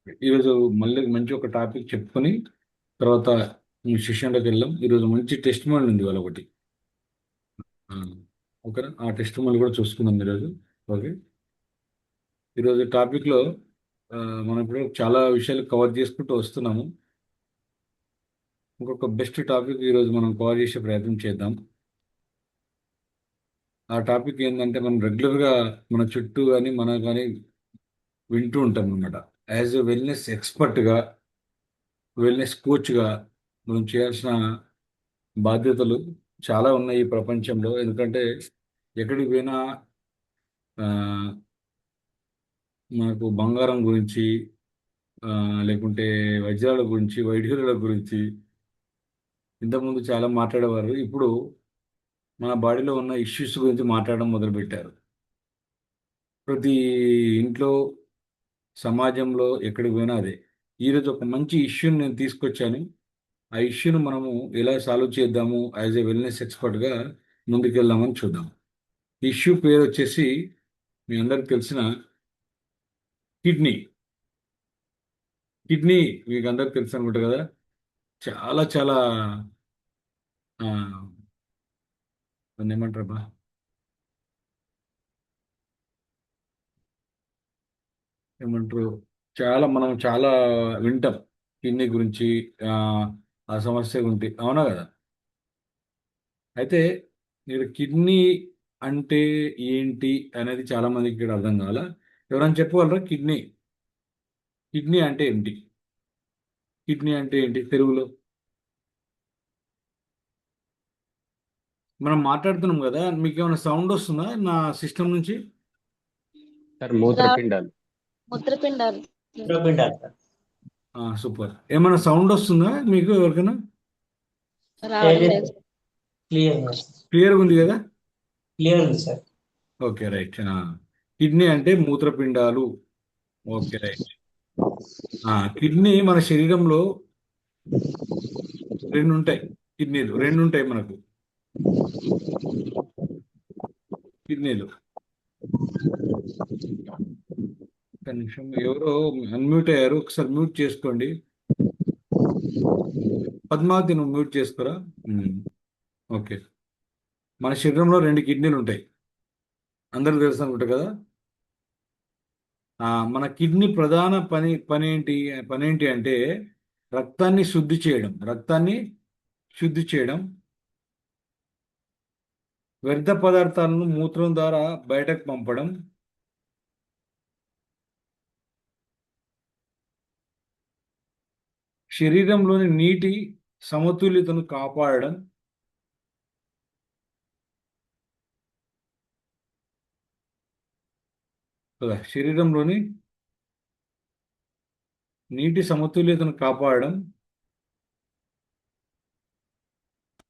ఈరోజు మళ్ళీ మంచి ఒక టాపిక్ చెప్పుకొని తర్వాత ఈ సెషన్లోకి వెళ్దాం. ఈరోజు మంచి టెస్ట్ మాల్ ఉంది వాళ్ళ ఒకటి. ఆ, ఓకేనా? ఆ టెస్ట్ మాల్ కూడా చూసుకుందాం ఈరోజు. ఓకే. ఈరోజు టాపిక్లో మనం ఇప్పుడు చాలా విషయాలు కవర్ చేసుకుంటూ వస్తున్నాము. ఇంకొక బెస్ట్ టాపిక్ ఈరోజు మనం కవర్ చేసే ప్రయత్నం చేద్దాం. ఆ టాపిక్ ఏంటంటే మనం రెగ్యులర్గా మన చుట్టూ కానీ మనం కానీ వింటూ ఉంటాం అనమాట. యాజ్ ఎ వెల్నెస్ ఎక్స్పర్ట్గా, వెల్నెస్ కోచ్గా మనం చేయాల్సిన బాధ్యతలు చాలా ఉన్నాయి ఈ ప్రపంచంలో. ఎందుకంటే ఎక్కడికి పోయినా ఆ, మనకు బంగారం గురించి, ఆ, లేకుంటే వజ్రాల గురించి, వైఢూర్యాల గురించి ఇంతకుముందు చాలా మాట్లాడేవారు. ఇప్పుడు మన బాడీలో ఉన్న ఇష్యూస్ గురించి మాట్లాడడం మొదలుపెట్టారు. ప్రతి ఇంట్లో, సమాజంలో ఎక్కడికి పోయినా అదే. ఈరోజు ఒక మంచి ఇష్యూని నేను తీసుకొచ్చాను. ఆ ఇష్యూను మనము ఎలా సాల్వ్ చేద్దాము, యాజ్ ఎ వెల్నెస్ ఎక్స్పర్ట్గా ముందుకెళ్దామని చూద్దాం. ఇష్యూ పేరు వచ్చేసి మీ అందరికి తెలిసిన కిడ్నీ. కిడ్నీ మీకు అందరికి తెలుసు అనుకుంటా కదా. చాలా చాలా ఆ, దాన్ని ఏమంటారు బా, ఏమంటారు, చాలా మనం చాలా వింటాం కిడ్నీ గురించి. ఆ ఆ సమస్య గురించి, అవునా కదా. అయితే మీరు కిడ్నీ అంటే ఏంటి అనేది చాలా మందికి ఇక్కడ అర్థం కావాలా. ఎవరైనా చెప్పగలరా కిడ్నీ? కిడ్నీ అంటే ఏంటి? కిడ్నీ అంటే ఏంటి తెలుగులో? మనం మాట్లాడుతున్నాం కదా, మీకు ఏమైనా సౌండ్ వస్తుందా నా సిస్టమ్ నుంచి? సార్ రా మూత్రపిండాలు. మూత్రపిండాలు మూత్రపిండాలు సార్. సూపర్. ఏమైనా సౌండ్ వస్తుందా మీకు ఎవరికైనా? రావడం లేదు. క్లియర్ క్లియర్గా ఉంది కదా? క్లియర్ ఉంది సార్. Okay, right. కిడ్నీ అంటే మూత్రపిండాలు. Okay, right. కిడ్నీ మన శరీరంలో రెండు ఉంటాయి. కిడ్నీలు రెండు ఉంటాయి మనకు. కిడ్నీలు, ఒక్క నిమిషం, ఎవరో అన్మ్యూట్ అయ్యారు, ఒకసారి మ్యూట్ చేసుకోండి. పద్మావతి, నువ్వు మ్యూట్ చేసుకోరా. ఉమ్, ఓకే. మన శరీరంలో రెండు కిడ్నీలు ఉంటాయి, అందరికి తెలుసు అనుకుంటా కదా. మన కిడ్నీ ప్రధాన పనేంటి అంటే రక్తాన్ని శుద్ధి చేయడం, వ్యర్థ పదార్థాలను మూత్రం ద్వారా బయటకు పంపడం, శరీరంలోని నీటి సమతుల్యతను కాపాడడం, కదా, శరీరంలోని నీటి సమతుల్యతను కాపాడడం,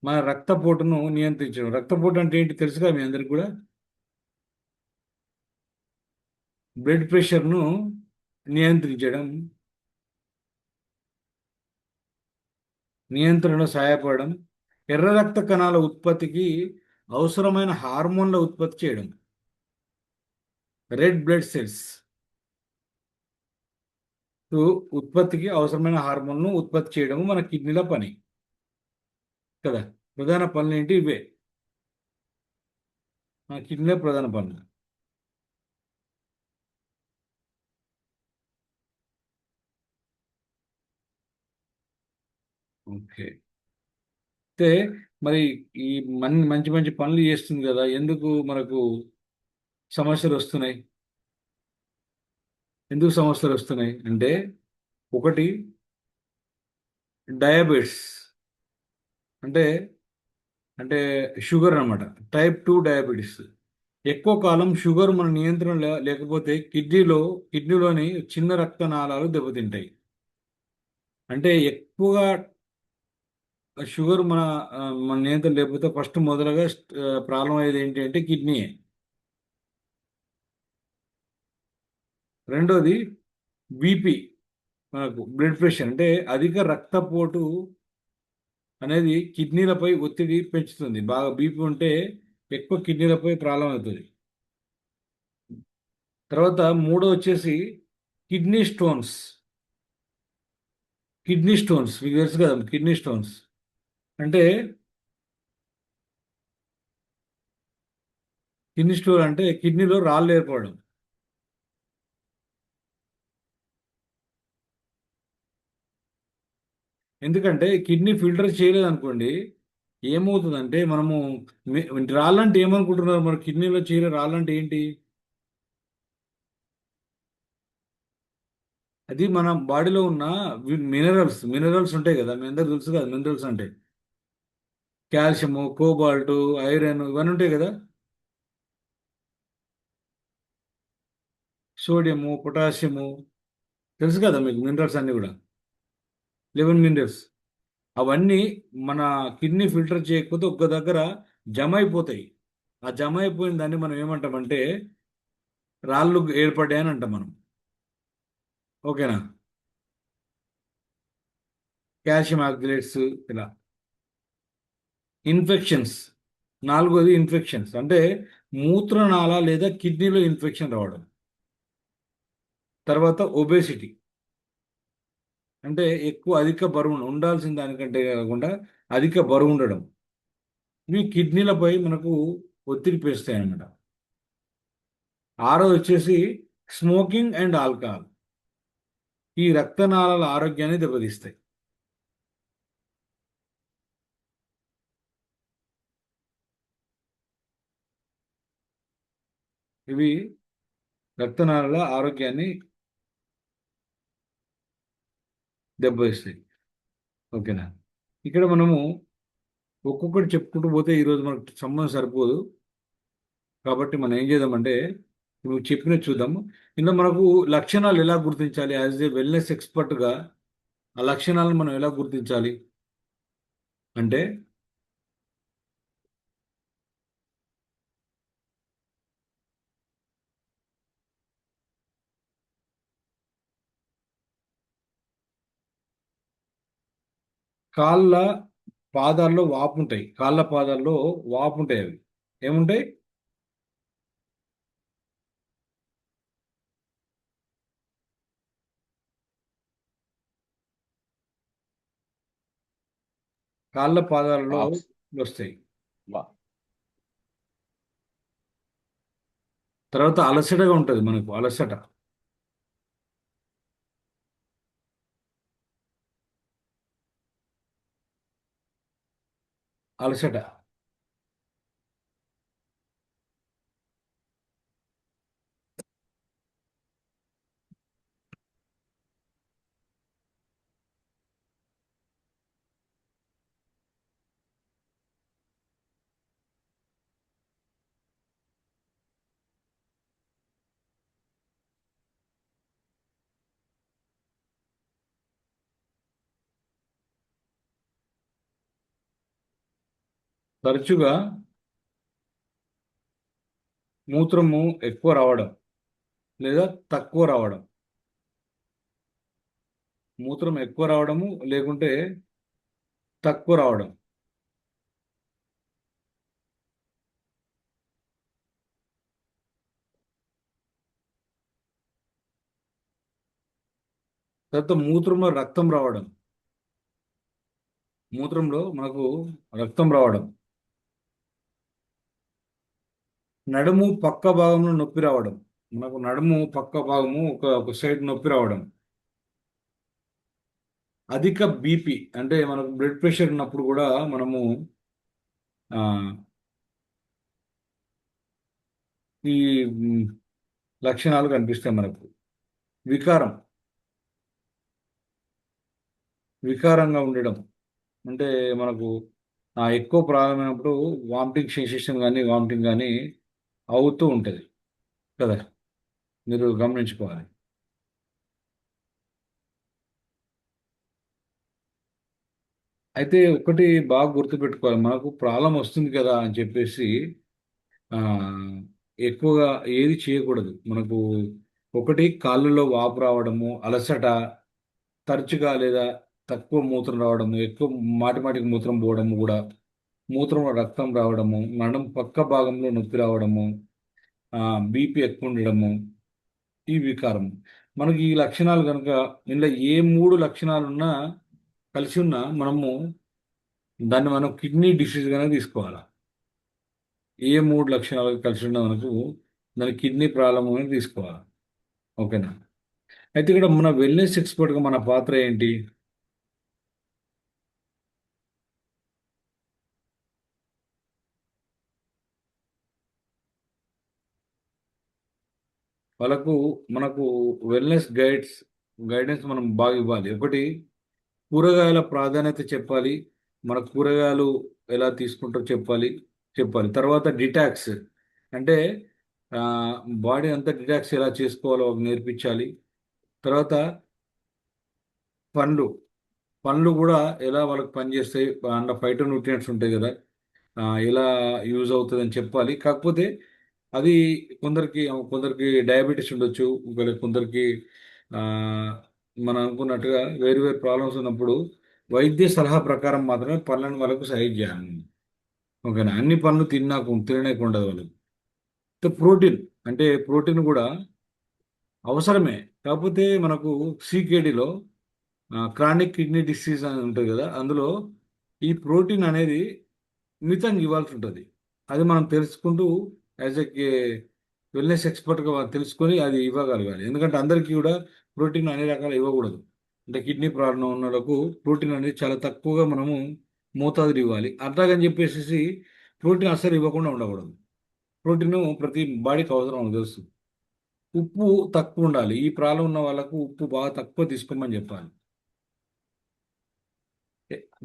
మన రక్తపోటును నియంత్రించడం. రక్తపోటు అంటే ఏంటి తెలుసుగా మీ అందరికి కూడా. బ్లడ్ ప్రెషర్ను నియంత్రించడం, నియంత్రణలో సహాయపడడం, ఎర్ర రక్త కణాల ఉత్పత్తికి అవసరమైన హార్మోన్ల ఉత్పత్తి చేయడం, రెడ్ బ్లడ్ సెల్స్ ఉత్పత్తికి అవసరమైన హార్మోన్ను ఉత్పత్తి చేయడం మన కిడ్నీల పని, కదా. ప్రధాన పనులు ఏంటి? ఇవే మన కిడ్నీల ప్రధాన పనులు. ఓకే. అయితే మరి ఈ మంచి మంచి పనులు చేస్తుంది కదా, ఎందుకు మనకు సమస్యలు వస్తున్నాయి? ఎందుకు సమస్యలు వస్తున్నాయి అంటే, ఒకటి డయాబెటిస్, అంటే అంటే షుగర్ అన్నమాట. Type 2 diabetes. ఎక్కువ కాలం షుగర్ మన నియంత్రణ లేకపోతే కిడ్నీలోని చిన్న రక్తనాళాలు దెబ్బతింటాయి. అంటే ఎక్కువగా షుగర్ మన నియంత్రణ లేకపోతే ఫస్ట్ మొదలుగా ప్రాబ్లం అయ్యేది ఏంటి అంటే కిడ్నీయే. రెండోది బీపీ, మనకు బ్లడ్ ప్రెషర్, అంటే అధిక రక్తపోటు అనేది కిడ్నీలపై ఒత్తిడి పెంచుతుంది. బాగా బీపీ ఉంటే ఎక్కువ కిడ్నీలపై ప్రాబ్లం అవుతుంది. తర్వాత మూడో వచ్చేసి కిడ్నీ స్టోన్స్. కిడ్నీ స్టోన్స్ మీకు తెలుసు కదా, కిడ్నీ స్టోన్స్ అంటే కిడ్నీ స్టోన్ అంటే కిడ్నీలో రాళ్ళు ఏర్పడడం. ఎందుకంటే కిడ్నీ ఫిల్టర్ చేయలేదు అనుకోండి, ఏమవుతుందంటే మనము రాళ్ళంటే ఏమనుకుంటున్నారు, మన కిడ్నీలో చేరే రాళ్ళంటే ఏంటి? అది మన బాడీలో ఉన్న మినరల్స్ మినరల్స్ ఉంటాయి కదా, మీ అందరికి తెలుసు కదా మినరల్స్ అంటే కాల్షియము, కోబాల్ట్, ఐరన్ ఇవన్నీ ఉంటాయి కదా, సోడియము, పొటాషియము, తెలుసు కదా మీకు మినరల్స్ అన్నీ కూడా, 11 మినరల్స్. అవన్నీ మన కిడ్నీ ఫిల్టర్ చేయకపోతే ఒక్క దగ్గర జమ అయిపోతాయి. ఆ జమ అయిపోయిన దాన్ని మనం ఏమంటామంటే రాళ్ళు ఏర్పడ్డాయని అంటాం మనం. ఓకేనా? కాల్షియం ఆక్సిలేట్స్ ఇలా. ఇన్ఫెక్షన్స్, నాలుగోది ఇన్ఫెక్షన్స్ అంటే మూత్రనాళ లేదా కిడ్నీలో ఇన్ఫెక్షన్ రావడం. తర్వాత ఒబేసిటీ అంటే ఎక్కువ అధిక బరువు ఉండాల్సిన దానికంటే కాకుండా అధిక బరువు ఉండడం. ఇవి కిడ్నీలపై మనకు ఒత్తిడి పేస్తాయి అన్నమాట. ఆరో వచ్చేసి స్మోకింగ్ అండ్ ఆల్కహాల్. ఈ రక్తనాళాల ఆరోగ్యాన్ని దెబ్బతీస్తాయి. ఇవి రక్తనాళాల ఆరోగ్యాన్ని దెబ్బతీస్తాయి. ఓకేనా? ఇక్కడ మనము ఒక్కొక్కటి చెప్పుకుంటూ పోతే ఈరోజు మనకు సంబంధం సరిపోదు. కాబట్టి మనం ఏం చేద్దామంటే నువ్వు చెప్పినది చూద్దాము. ఇందులో మనకు లక్షణాలు ఎలా గుర్తించాలి, యాజ్ ఏ వెల్నెస్ ఎక్స్పర్ట్గా ఆ లక్షణాలను మనం ఎలా గుర్తించాలి అంటే కాళ్ళ పాదాల్లో వాపు ఉంటాయి. కాళ్ళ పాదాల్లో వాపు ఉంటాయి. అవి ఏముంటాయి? కాళ్ళ పాదాలలో వాప్స్ వస్తాయి. వా- తర్వాత అలసటగా ఉంటుంది మనకు, అలసట. అలసట. తరచుగా మూత్రము ఎక్కువ రావడం లేదా తక్కువ రావడం. మూత్రం ఎక్కువ రావడము లేకుంటే తక్కువ రావడం. తర్వాత మూత్రంలో రక్తం రావడం. మూత్రంలో మనకు రక్తం రావడం. నడుము పక్క భాగంలో నొప్పి రావడం. మనకు నడుము పక్క భాగము ఒక సైడ్ నొప్పి రావడం. అధిక బీపీ అంటే మనకు బ్లడ్ ప్రెషర్ ఉన్నప్పుడు కూడా మనము ఆ, ఈ లక్షణాలు కనిపిస్తాయి మనకు. వికారం, వికారంగా ఉండడం అంటే మనకు ఎక్కువ ప్రారంభమైనప్పుడు వామిటింగ్ సెన్సేషన్ కానీ వామిటింగ్ కానీ అవుతూ ఉంటుంది కదా, మీరు గమనించుకోవాలి. అయితే ఒకటి బాగా గుర్తుపెట్టుకోవాలి, మనకు ప్రాబ్లం వస్తుంది కదా అని చెప్పేసి ఆ, ఎక్కువగా ఏది చేయకూడదు. మనకు ఒకటి కాళ్ళలో వాపు రావడము, అలసట, తరచుగా లేదా తక్కువ మూత్రం రావడము, ఎక్కువ మాటి మాటికి మూత్రం పోవడము కూడా, మూత్రంలో రక్తం రావడము, నడుం పక్క భాగంలో నొప్పి రావడము, బీపీ ఎక్కువ ఉండడము, ఈ వికారం. మనకి ఈ లక్షణాలు కనుక ఇందులో ఏ 3 లక్షణాలు ఉన్నా కలిసి ఉన్నా మనము దాన్ని మనం కిడ్నీ డిసీజ్ కనుక తీసుకోవాలి. ఏ 3 లక్షణాలు కలిసి ఉన్నా మనకు దాని కిడ్నీ ప్రాబ్లమ్ అని తీసుకోవాలి. ఓకేనా? అయితే ఇక్కడ మన వెల్నెస్ ఎక్స్పర్ట్గా మన పాత్ర ఏంటి? వాళ్ళకు మనకు వెల్నెస్ గైడెన్స్ మనం బాగా ఇవ్వాలి. ఒకటి, కూరగాయల ప్రాధాన్యత చెప్పాలి. మన కూరగాయలు ఎలా తీసుకుంటారో చెప్పాలి. తర్వాత డిటాక్స్ అంటే బాడీ అంతా డిటాక్స్ ఎలా చేసుకోవాలో వాళ్ళకి నేర్పించాలి. తర్వాత పండ్లు పండ్లు కూడా ఎలా వాళ్ళకి పనిచేస్తాయి, అందులో ఫైటో న్యూట్రియంట్స్ ఉంటాయి కదా, ఎలా యూజ్ అవుతుందని చెప్పాలి. కాకపోతే అది కొందరికి కొందరికి డయాబెటీస్ ఉండొచ్చు, కొందరికి ఆ, మనం అనుకున్నట్టుగా వేరు వేరు ప్రాబ్లమ్స్ ఉన్నప్పుడు వైద్య సలహా ప్రకారం మాత్రమే పనులను వాళ్ళకు సహాయం చేయాలి. ఓకేనా? అన్ని పనులు తినడానికి ఉండదు వాళ్ళకి. ప్రోటీన్ అంటే ప్రోటీన్ కూడా అవసరమే. కాకపోతే మనకు సీకేడీలో క్రానిక్ కిడ్నీ డిసీజ్ అని ఉంటుంది కదా, అందులో ఈ ప్రోటీన్ అనేది మితంగా ఇవ్వాల్సి ఉంటుంది. అది మనం తెలుసుకుంటూ యాజ్ ఎ వెల్నెస్ ఎక్స్పర్ట్గా తెలుసుకొని అది ఇవ్వగలగాలి. ఎందుకంటే అందరికీ కూడా ప్రోటీన్ అన్ని రకాలు ఇవ్వకూడదు. అంటే కిడ్నీ ప్రాబ్లం ఉన్న వాళ్ళకు ప్రోటీన్ అనేది చాలా తక్కువగా మనము మోతాదులు ఇవ్వాలి. అట్లాగని చెప్పేసి ప్రోటీన్ అస్సలు ఇవ్వకుండా ఉండకూడదు. ప్రోటీన్ ప్రతి బాడీకి అవసరం మనకు తెలుసు. ఉప్పు తక్కువ ఉండాలి. ఈ ప్రాబ్లం ఉన్న వాళ్ళకు ఉప్పు బాగా తక్కువ తీసుకోమని చెప్పాలి.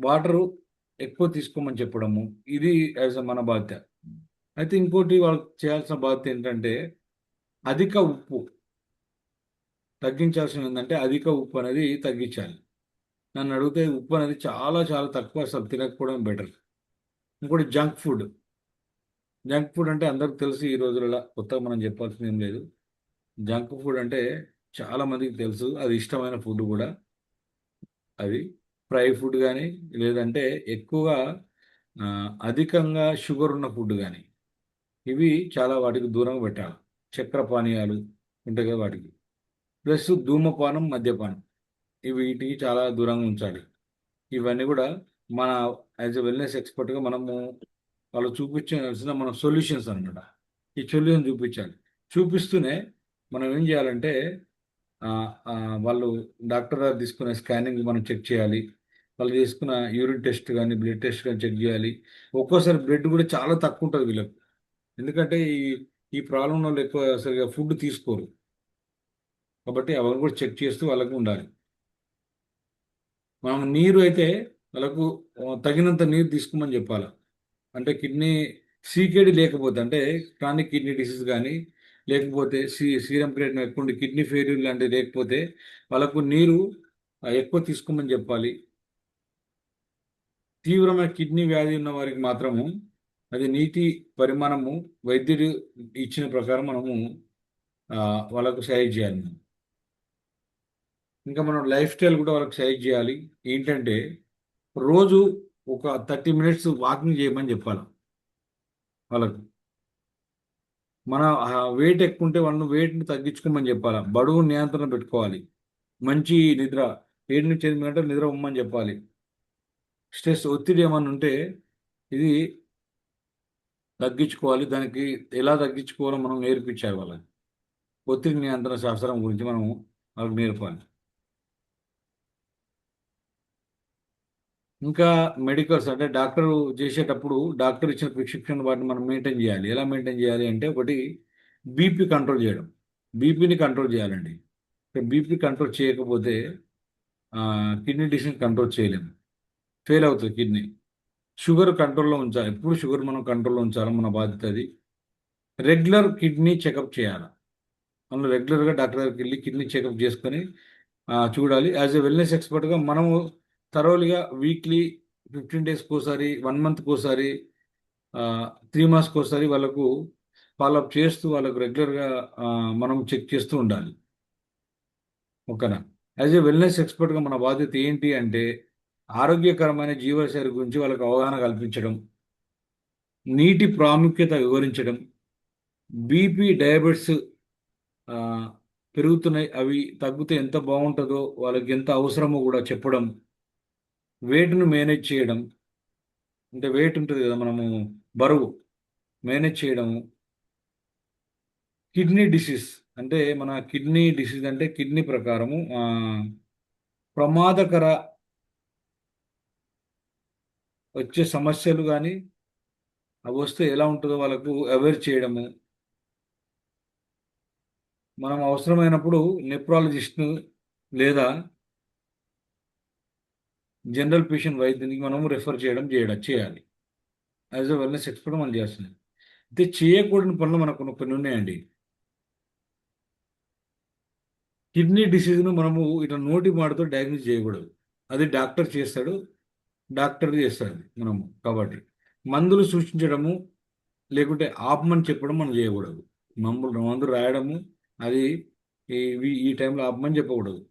వాటరు ఎక్కువ తీసుకోమని చెప్పడము, ఇది యాజ్ మన బాధ్యత. అయితే ఇంకోటి వాళ్ళకి చేయాల్సిన బాధ్యత ఏంటంటే అధిక ఉప్పు తగ్గించాల్సింది ఏంటంటే అధిక ఉప్పు అనేది తగ్గించాలి. నన్ను అడిగితే ఉప్పు అనేది చాలా చాలా తక్కువ, అసలు తినకపోవడం బెటర్. ఇంకోటి జంక్ ఫుడ్ అంటే అందరికి తెలుసు. ఈ రోజులలో కొత్తగా మనం చెప్పాల్సింది ఏం లేదు. జంక్ ఫుడ్ అంటే చాలా మందికి తెలుసు, అది ఇష్టమైన ఫుడ్ కూడా. అది ఫ్రై ఫుడ్ కానీ, లేదంటే ఎక్కువగా అధికంగా షుగర్ ఉన్న ఫుడ్ కానీ, ఇవి చాలా వాటికి దూరంగా పెట్టాలి. చక్కెర పానీయాలు ఉంటాయి కదా వాటికి, ప్లస్ ధూమపానం, మద్యపానం, ఇవి వీటికి చాలా దూరంగా ఉంచాలి. ఇవన్నీ కూడా మన యాజ్ ఎ వెల్నెస్ ఎక్స్పర్ట్గా మనము వాళ్ళు చూపించాల్సిన మన సొల్యూషన్స్ అనమాట. ఈ సొల్యూషన్ చూపించాలి. చూపిస్తూనే మనం ఏం చేయాలంటే ఆ, ఆ, వాళ్ళు డాక్టర్ గారు తీసుకునే స్కానింగ్ మనం చెక్ చేయాలి. వాళ్ళు తీసుకున్న యూరిన్ టెస్ట్ కానీ బ్లడ్ టెస్ట్ కానీ చెక్ చేయాలి. ఒక్కోసారి బ్లడ్ కూడా చాలా తక్కువ ఉంటుంది వీళ్ళకి. ఎందుకంటే ఈ ఈ ప్రాబ్లం వాళ్ళు ఎక్కువ సరిగా ఫుడ్ తీసుకోరు. కాబట్టి అవన్నీ కూడా చెక్ చేస్తూ వాళ్ళకు ఉండాలి. మనం నీరు అయితే వాళ్ళకు తగినంత నీరు తీసుకోమని చెప్పాలి. అంటే కిడ్నీ సీకేడి లేకపోతే, అంటే క్రానిక్ కిడ్నీ డిసీజ్ కానీ, లేకపోతే సీరం క్రియేటిన్ ఎక్కువ ఉండి కిడ్నీ ఫెయిల్యూర్ లాంటివి లేకపోతే వాళ్ళకు నీరు ఎక్కువ తీసుకోమని చెప్పాలి. తీవ్రమైన కిడ్నీ వ్యాధి ఉన్న వారికి మాత్రము అది నీటి పరిమాణము వైద్యుడు ఇచ్చిన ప్రకారం మనము వాళ్ళకు సహాయం చేయాలి. ఇంకా మనం లైఫ్ స్టైల్ కూడా వాళ్ళకి సజెస్ట్ చేయాలి. ఏంటంటే రోజు ఒక 30 మినిట్స్ వాకింగ్ చేయమని చెప్పాలి వాళ్ళకు. మన వెయిట్ ఎక్కువ ఉంటే వాళ్ళు వెయిట్ని తగ్గించుకోమని చెప్పాలి. బరువు నియంత్రణ పెట్టుకోవాలి. మంచి నిద్ర, 7 నుంచి 8 గంటలు నిద్ర ఉమ్మని చెప్పాలి. స్ట్రెస్, ఒత్తిడి ఏమన్నా ఉంటే ఇది తగ్గించుకోవాలి. దానికి ఎలా తగ్గించుకోవాలో మనం నేర్పించాలి వాళ్ళకి. ఒత్తిడి నియంత్రణ శాస్త్రం గురించి మనం వాళ్ళకి నేర్పాలి. ఇంకా మెడికల్స్ అంటే డాక్టర్ చేసేటప్పుడు డాక్టర్ ఇచ్చిన ప్రిస్క్రిప్షన్ వాటిని మనం మెయింటైన్ చేయాలి. ఎలా మెయింటైన్ చేయాలి అంటే, ఒకటి, బీపీ కంట్రోల్ చేయడం. బీపీని కంట్రోల్ చేయాలండి. బీపీ కంట్రోల్ చేయకపోతే కిడ్నీ డిసీజ్ కంట్రోల్ చేయలేము, ఫెయిల్ అవుతుంది కిడ్నీ. షుగర్ కంట్రోల్లో ఉంచాలి. ఎప్పుడు షుగర్ మనం కంట్రోల్లో ఉంచాలి, మన బాధ్యత అది. రెగ్యులర్ కిడ్నీ చెకప్ చేయాలి. మనం రెగ్యులర్గా డాక్టర్ దగ్గరికి వెళ్ళి కిడ్నీ చెకప్ చేసుకొని చూడాలి. యాజ్ ఎ వెల్నెస్ ఎక్స్పర్ట్గా మనము థరోలీగా వీక్లీ 15 డేస్కి ఒకసారి, 1 మంత్కి ఒకసారి, 3 మంత్స్కి ఒకసారి వాళ్ళకు ఫాలోఅప్ చేస్తూ వాళ్ళకు రెగ్యులర్గా మనం చెక్ చేస్తూ ఉండాలి. ఓకేనా? యాజ్ ఎ వెల్నెస్ ఎక్స్పర్ట్గా మన బాధ్యత ఏంటి అంటే ఆరోగ్యకరమైన జీవనశైలి గురించి వాళ్ళకు అవగాహన కల్పించడం, నీటి ప్రాముఖ్యత వివరించడం, బీపీ, డయాబెటిస్ పెరుగుతున్నాయి, అవి తగ్గితే ఎంత బాగుంటుందో, వాళ్ళకి ఎంత అవసరమో కూడా చెప్పడం, వెయిట్ను మేనేజ్ చేయడం, అంటే వెయిట్ ఉంటుంది కదా మనము, బరువు మేనేజ్ చేయడము, కిడ్నీ డిసీజ్ అంటే మన కిడ్నీ డిసీజ్ అంటే కిడ్నీ ప్రకారము ప్రమాదకర వచ్చే సమస్యలు కానీ అవి వస్తే ఎలా ఉంటుందో వాళ్ళకు అవేర్ చేయడము, మనం అవసరమైనప్పుడు నెఫ్రాలజిస్ట్ను లేదా జనరల్ పేషెంట్ వైద్యునికి మనం రెఫర్ చేయాలి. యాజ్ ఎ వెల్నెస్ ఎక్స్పర్ట్ మనం చేస్తున్నాం. అయితే చేయకూడని పనులు మనకు కొన్ని ఉన్నాయండి. కిడ్నీ డిసీజ్ను మనము ఇట్లా నోటి మాటతో డయాగ్నోస్ చేయకూడదు. అది డాక్టర్ చేస్తాడు, డాక్టర్ చేస్తాడు మనము. కాబట్టి మందులు సూచించడము లేకుంటే ఆపమని చెప్పడం మనం చేయకూడదు. మందులు రాయడము, అది ఈ టైంలో ఆపమని చెప్పకూడదు,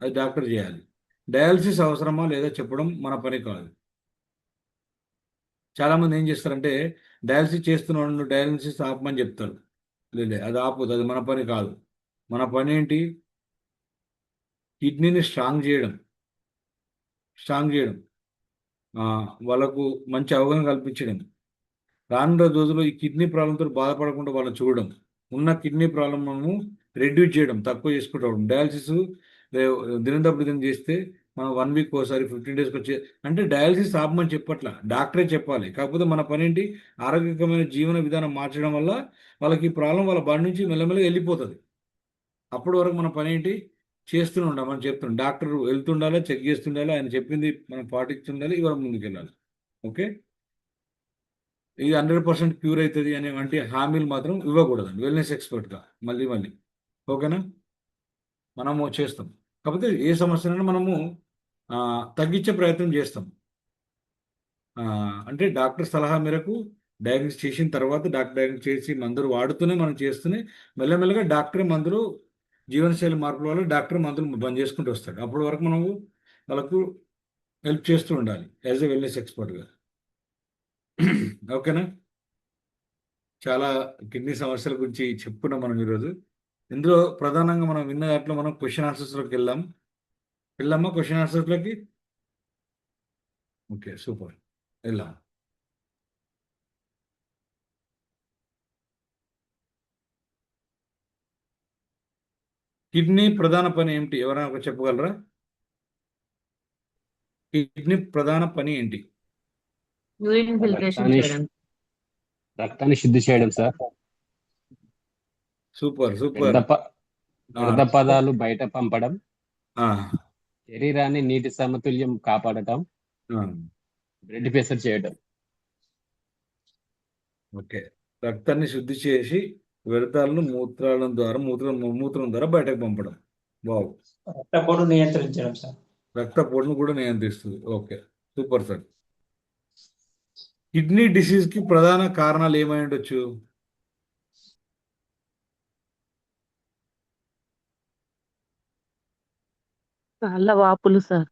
అది డాక్టర్ చేయాలి. డయాలసిస్ అవసరమా లేదా చెప్పడం మన పని కాదు. చాలామంది ఏం చేస్తారంటే డయాలసిస్ చేస్తున్నాడు, డయాలసిస్ ఆపమని చెప్తారు. లేదు, అది ఆపదు, అది మన పని కాదు. మన పని ఏంటి? కిడ్నీని స్ట్రాంగ్ చేయడం, వాళ్ళకు మంచి అవగాహన కల్పించడం, రానున్న రోజుల్లో ఈ కిడ్నీ ప్రాబ్లంతో బాధపడకుండా వాళ్ళని చూడడం, ఉన్న కిడ్నీ ప్రాబ్లం మనము రెడ్యూస్ చేయడం, తక్కువ చేసుకుంటాం. డయాలసిస్ దినం తప్పుడు దినం చేస్తే మనం 1 వీక్ ఒకసారి 15 డేస్కి వచ్చే, అంటే డయాలసిస్ ఆపమని చెప్పట్లా, డాక్టరే చెప్పాలి. కాకపోతే మన పని ఏంటి? ఆరోగ్యకరమైన జీవన విధానం మార్చడం వల్ల వాళ్ళకి ఈ ప్రాబ్లం వాళ్ళ బాడీ నుంచి మెల్లమెల్లగా వెళ్ళిపోతుంది. అప్పటి వరకు మన పని ఏంటి? చేస్తూనే ఉండాలి. మనం చెప్తున్నాం, డాక్టర్ వెళ్తుండాలి, చెక్ చేస్తుండాలి, ఆయన చెప్పింది మనం పాటిస్తుండాలి, ఇవాళ ముందుకెళ్ళాలి. ఓకే, ఇది 100% క్యూర్ అవుతుంది అనే వంటి హామీలు మాత్రం ఇవ్వకూడదండి వెల్నెస్ ఎక్స్పర్ట్గా. మళ్ళీ మళ్ళీ ఓకేనా, మనము చేస్తాం. కాకపోతే ఏ సమస్యనైనా మనము తగ్గించే ప్రయత్నం చేస్తాం. అంటే డాక్టర్ సలహా మేరకు డయాగ్నోస్ చేసిన తర్వాత, డాక్టర్ డయాగ్నోస్ చేసి మందులు వాడుతూనే మనం చేస్తూనే మెల్లమెల్లగా డాక్టర్ మందులు, జీవనశైలి మార్పుల వల్ల డాక్టర్ మందులు బంద్ చేసుకుంటూ వస్తాడు. అప్పటి వరకు మనము వాళ్ళకు హెల్ప్ చేస్తూ ఉండాలి యాజ్ ఎ వెల్నెస్ ఎక్స్పర్ట్గా. ఓకేనా, చాలా కిడ్నీ సమస్యల గురించి చెప్పుకున్నాం మనం ఈరోజు. ఇందులో ప్రధానంగా మనం విన్న దాంట్లో మనం క్వశ్చన్ ఆన్సర్స్లోకి వెళ్ళామా క్వశ్చన్ ఆన్సర్స్లోకి? ఓకే, సూపర్, వెళ్ళాం. కిడ్నీ ప్రధాన పని ఏమిటి? ఎవరైనా ఒక చెప్పగలరా? కిడ్నీ ప్రధాన పని ఏంటి? యూరిన్ ఫిల్టరేషన్ రక్తాన్ని చేయడం. రక్తాన్ని శుద్ధి చేయడం సార్. సూపర్ వ్యర్థ ప- వ్యర్థ ఆ, పదాలు బయట పంపడం, ఆ, శరీరాన్ని నీటి సమతుల్యం కాపాడటం, ఆ, బ్లడ్ ప్రెషర్ చేయడం. ఓకే, రక్తాన్ని శుద్ధి చేసి వ్యర్థాలను మూత్రం ద్వారా బయటకు పంపడం. బాగు, రక్తపోటు నియంత్రించడం సార్. రక్తపోటును కూడా నియంత్రిస్తుంది. Okay, super sir. కిడ్నీ డిసీజ్కి ప్రధాన కారణాలు ఏమై ఉండొచ్చు? కాళ్ళ వాపులు సార్.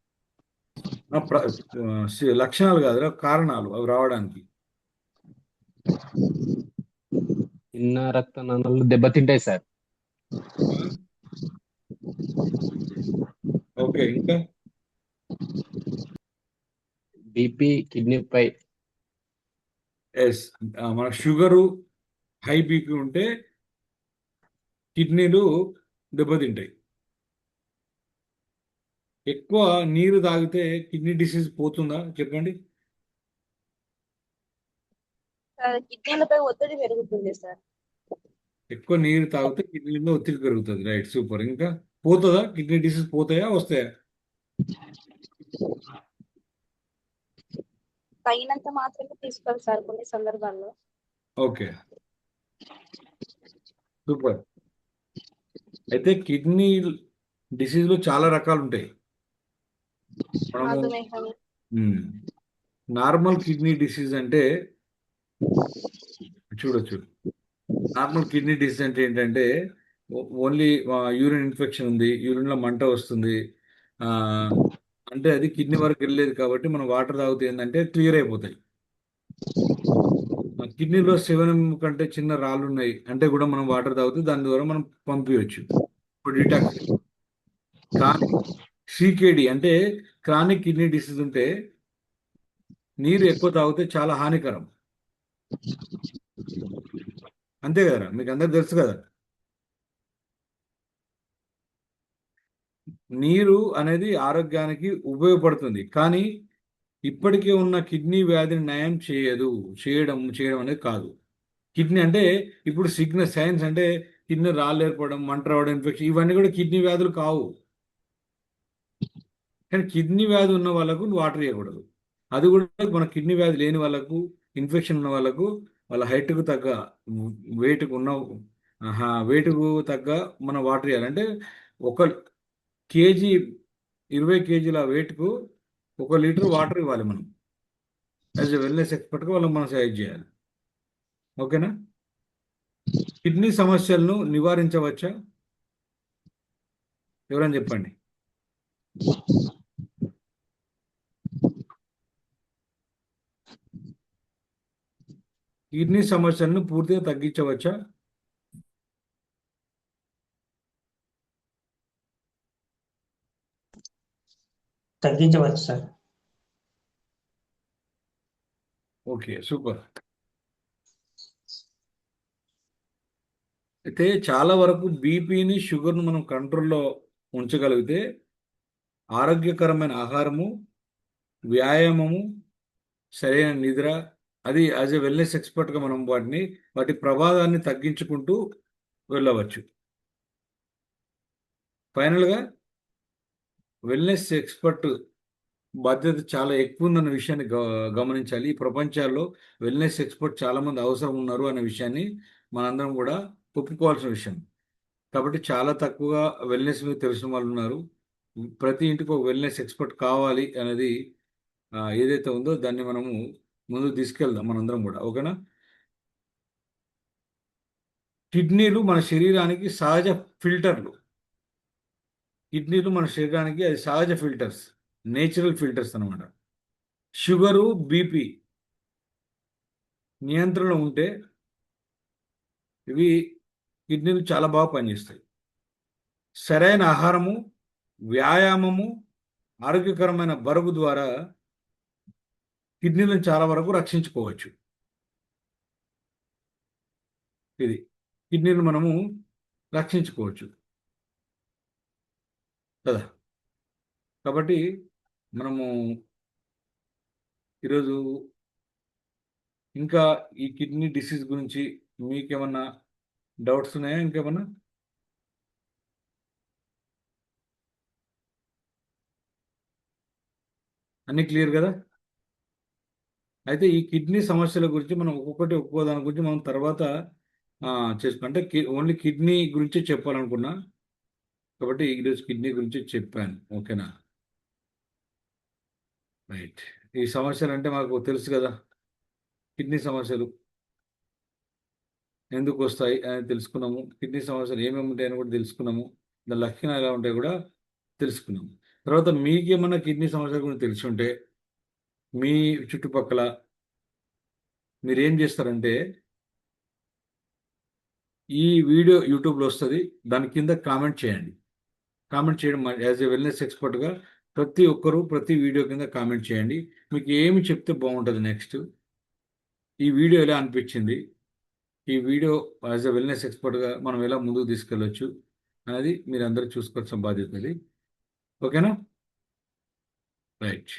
లక్షణాలు కాదురా, కారణాలు అవి రావడానికి. చిన్న రక్త నాళాలు దెబ్బతింటాయి సార్. ఓకే, ఇంకా బీపీ, కిడ్నీపై ఎస్, మన షుగరు, హై బీపీ ఉంటే కిడ్నీలు దెబ్బతింటాయి. ఎక్కువ నీరు తాగితే కిడ్నీ డిసీజ్ పోతుందా చెప్పండి? కిడ్నీలపై ఒత్తిడి పెరుగుతుంది సార్. ఎక్కువ నీరు తాగితే కిడ్నీలో ఒత్తిడి పెరుగుతుంది. Right, super. ఇంకా పోతుందా? కిడ్నీ డిసీజ్ పోతాయా, వస్తాయా? తగినంత మాత్రమే తీసుకోవాలి సార్ కొన్ని సందర్భాల్లో. Okay, super. అయితే కిడ్నీ డిసీజ్లో చాలా రకాలు ఉంటాయి. మనము నార్మల్ కిడ్నీ డిసీజ్ అంటే చూడొచ్చు. నార్మల్ కిడ్నీ డిసీజ్ అంటే ఏంటంటే ఓన్లీ యూరిన్ ఇన్ఫెక్షన్ ఉంది, యూరిన్లో మంట వస్తుంది, ఆ, అంటే అది కిడ్నీ వరకు వెళ్ళలేదు. కాబట్టి మనం వాటర్ తాగితే ఏంటంటే క్లియర్ అయిపోతాయి. కిడ్నీలో 7 కంటే చిన్న రాళ్ళు ఉన్నాయి అంటే కూడా మనం వాటర్ తాగితే దాని ద్వారా మనం పంపించవచ్చు. డిటాక్స్. కానీ సికేడి అంటే క్రానిక్ కిడ్నీ డిసీజ్ ఉంటే నీరు ఎక్కువ తాగితే చాలా హానికరం. అంతే కదరా, మీకు అందరికి తెలుసు కదా. నీరు అనేది ఆరోగ్యానికి ఉపయోగపడుతుంది, కానీ ఇప్పటికే ఉన్న కిడ్నీ వ్యాధిని నయం చేయడం అనేది కాదు. కిడ్నీ అంటే ఇప్పుడు సైన్స్ అంటే కిడ్నీ రాళ్ళు ఏర్పడడం, మంట రావడం, ఇన్ఫెక్షన్, ఇవన్నీ కూడా కిడ్నీ వ్యాధులు కావు. కానీ కిడ్నీ వ్యాధి ఉన్న వాళ్ళకు వాటర్ ఇవ్వకూడదు. అది కూడా మన కిడ్నీ వ్యాధి లేని వాళ్ళకు, ఇన్ఫెక్షన్ ఉన్న వాళ్ళకు, వాళ్ళ హైట్కు తగ్గ, వెయిట్కు ఉన్న వెయిట్కు తగ్గ మనం వాటర్ ఇవ్వాలి. అంటే 1 కేజీ 20 కేజీల వెయిట్కు 1 లీటర్ వాటర్ ఇవ్వాలి మనం. యాజ్ ఎ వెల్నెస్ ఎక్స్పర్ట్గా వాళ్ళకి మనం సజెస్ట్ చేయాలి. ఓకేనా? కిడ్నీ సమస్యలను నివారించవచ్చా? ఎవరైనా చెప్పండి. కిడ్నీ సమస్యలను పూర్తిగా తగ్గించవచ్చా? తగ్గించవచ్చు సార్. Okay, super. అయితే చాలా వరకు బీపీని, షుగర్ను మనం కంట్రోల్లో ఉంచగలిగితే ఆరోగ్యకరమైన ఆహారము, వ్యాయామము, సరైన నిద్ర, అది యాజ్ ఎ వెల్నెస్ ఎక్స్పర్ట్గా మనం వాటి ప్రభావాన్ని తగ్గించుకుంటూ వెళ్ళవచ్చు. ఫైనల్గా వెల్నెస్ ఎక్స్పర్ట్ బాధ్యత చాలా ఎక్కువ ఉందన్న విషయాన్ని గమనించాలి. ఈ ప్రపంచాల్లో వెల్నెస్ ఎక్స్పర్ట్ చాలామంది అవసరం ఉన్నారు అనే విషయాన్ని మనందరం కూడా ఒప్పుకోవాల్సిన విషయం. కాబట్టి చాలా తక్కువగా వెల్నెస్ మీద తెలిసిన వాళ్ళు ఉన్నారు. ప్రతి ఇంటికి ఒక వెల్నెస్ ఎక్స్పర్ట్ కావాలి అనేది ఏదైతే ఉందో దాన్ని మనము ముందుకు తీసుకెళ్దాం మనందరం కూడా. ఓకేనా? కిడ్నీలు మన శరీరానికి సహజ ఫిల్టర్లు. కిడ్నీలు మన శరీరానికి అది సహజ ఫిల్టర్స్, నేచురల్ ఫిల్టర్స్ అనమాట. షుగరు, బీపీ నియంత్రణలో ఉంటే ఇవి కిడ్నీలు చాలా బాగా పనిచేస్తాయి. సరైన ఆహారము, వ్యాయామము, ఆరోగ్యకరమైన బరువు ద్వారా కిడ్నీలను చాలా వరకు రక్షించుకోవచ్చు. ఇది కిడ్నీలు మనము రక్షించుకోవచ్చు కదా. కాబట్టి మనము ఈరోజు ఇంకా ఈ కిడ్నీ డిసీజ్ గురించి మీకేమన్నా డౌట్స్ ఉన్నాయా? ఇంకేమన్నా? అన్నీ క్లియర్ కదా? అయితే ఈ కిడ్నీ సమస్యల గురించి మనం ఒక్కో దాని గురించి మనం తర్వాత చేసుకుంటే ఓన్లీ కిడ్నీ గురించే చెప్పాలనుకున్నా, కాబట్టి ఈరోజు కిడ్నీ గురించి చెప్పాను. ఓకేనా? రైట్. ఈ సమస్యలు అంటే మాకు తెలుసు కదా, కిడ్నీ సమస్యలు ఎందుకు వస్తాయి అని తెలుసుకున్నాము. కిడ్నీ సమస్యలు ఏమేమి ఉంటాయని కూడా తెలుసుకున్నాము. దాని లక్షణాలు ఎలా ఉంటాయి కూడా తెలుసుకున్నాము. తర్వాత మీకేమన్నా కిడ్నీ సమస్యల గురించి తెలిసి ఉంటే మీ చుట్టుపక్కల మీరేం చేస్తారంటే, ఈ వీడియో యూట్యూబ్లో వస్తుంది, దాని కింద కామెంట్ చేయండి. కామెంట్ చేయడం యాజ్ ఎ వెల్నెస్ ఎక్స్పర్ట్గా ప్రతి ఒక్కరూ ప్రతి వీడియో కింద కామెంట్ చేయండి. మీకు ఏమి చెప్తే బాగుంటుంది, నెక్స్ట్ ఈ వీడియో ఎలా అనిపించింది, ఈ వీడియో యాజ్ ఎ వెల్నెస్ ఎక్స్పర్ట్గా మనం ఎలా ముందుకు తీసుకెళ్ళవచ్చు అనేది మీరు అందరూ చూసుకోవాల్సిన బాధ్యత అది. ఓకేనా? రైట్.